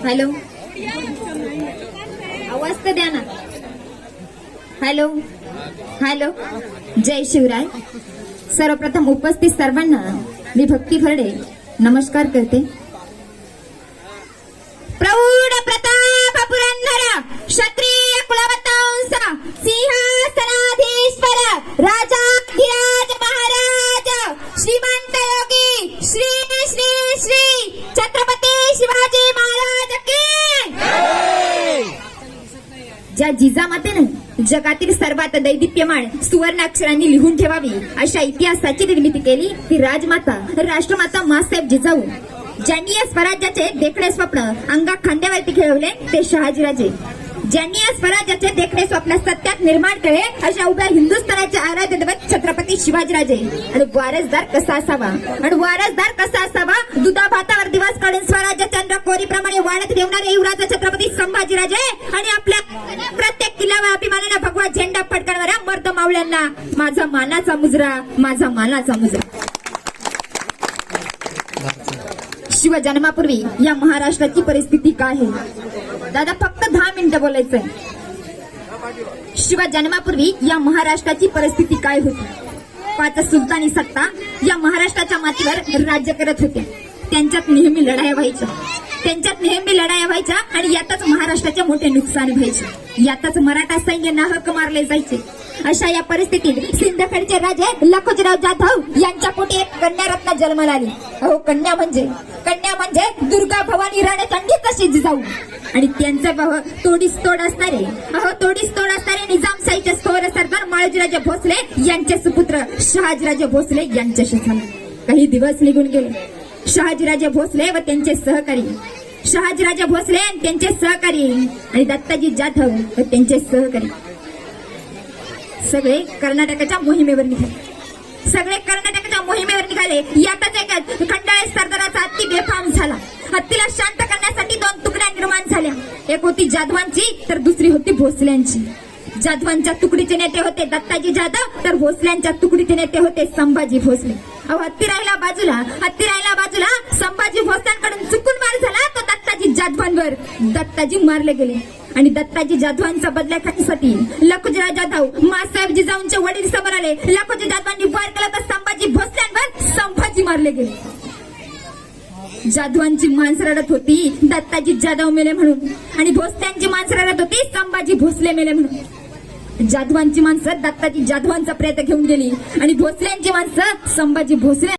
Hello, आवाज तर द्या ना. हॅलो हॅलो, जय शिवराय. सर्वप्रथम उपस्थित सर्वांना मी भक्ती खर्डे नमस्कार करते. प्रौढ प्रताप पुरंदर क्षत्रिय कुलवंश सिंहासनाधीश्वर राजाधिराज महाराज श्रीमंत योगी श्री श्री श्री छत्रपती शिवाजी महाराज की. ज्या जिजामातेने जगातील सर्वात दैदिप्यमान सुवर्ण अक्षरांनी लिहून ठेवावी अशा इतिहासाची निर्मिती केली ती राजमाता राष्ट्रमाता माँसाहेब जिजाऊ. ज्यांनी या स्वराज्याचे देखणे स्वप्न अंगा खांद्यावरती खेळवले ते शहाजीराजे. ज्यांनी या स्वराज्याचे देखणे स्वप्न सत्यात निर्माण केले अशा उभ्या हिंदुस्थानाचे आराध्य दैवत छत्रपती शिवाजीराजे. आणि वारसदार कसा असावा दुधा भातावर दिवस काढून स्वराज्य चंद्र कोरीप्रमाणे वाढत ठेवणारे युवराज छत्रपती संभाजीराजे. आणि आपल्या प्रत्येक किल्ल्यावर अभिमानाने भगवा झेंडा फडकवणाऱ्या मर्द मावळ्यांना माझा मानाचा मुजरा. शिवजन्मापूर्वी या महाराष्ट्राची परिस्थिती काय आहे दादा? फक्त 10 मिनिटं बोलायचंय. शिवजन्मापूर्वी या महाराष्ट्राची परिस्थिती काय होती? 5 सुलतानी सत्ता या महाराष्ट्राच्या मातीवर राज्य करत होते. त्यांच्यात नेहमी लढाया व्हायच्या आणि यातच महाराष्ट्राचे मोठे नुकसान व्हायचे. यातच मराठा सैन्य नाहक मारले जायचे. अशा या परिस्थितीत सिंदखेडचे राजे लखोजीराव जाधव यांच्या पोटी एक कन्यारत्न जन्माला आली. कन्या म्हणजे दुर्गा भवानी रणचंडी तशी जिजाऊ. आणि त्यांचे तोडीस तोड असणारे निजामशाहीचे थोर सरदार माळोजीराजे भोसले यांचे सुपुत्र शहाजीराजे भोसले यांच्याशी झाले. काही दिवस निघून गेले. शहाजीराजे भोसले व त्यांचे सहकारी आणि दत्ताजी जाधव व त्यांचे सहकारी सगळे कर्नाटकाच्या मोहिमेवर निघाले. यातच एका खंडाळे सरदाराचा हत्ती बेफाम झाला. हत्तीला शांत करण्यासाठी 2 तुकड्या निर्माण झाल्या. एक होती जाधवांची तर दुसरी होती भोसल्यांची. जाधवांच्या तुकडीचे नेते होते दत्ताजी जाधव तर भोसल्यांच्या तुकडीचे नेते होते संभाजी भोसले. हत्ती राहिला बाजूला संभाजी भोसल्यांकडून चुकून वार झाला तो दत्ताजी जाधवांवर. दत्ताजी मारले गेले आणि दत्ताजी जाधवांचा बदला घेण्यासाठी लखोजीराव जाधव माँसाहेब जिजाऊंचे वडील समोर आले. लखोजी जाधवांनी वार केला तर संभाजी भोसल्यांवर संभाजी मारले गेले. जाधवांची माणसं रडत होती दत्ताजी जाधव मेले म्हणून आणि भोसल्यांची माणसं रडत होती संभाजी भोसले मेले म्हणून. जाधवांची माणसं दत्ताजी जाधवांचा प्रेत घेऊन गेली आणि भोसल्यांची माणसं संभाजी भोसले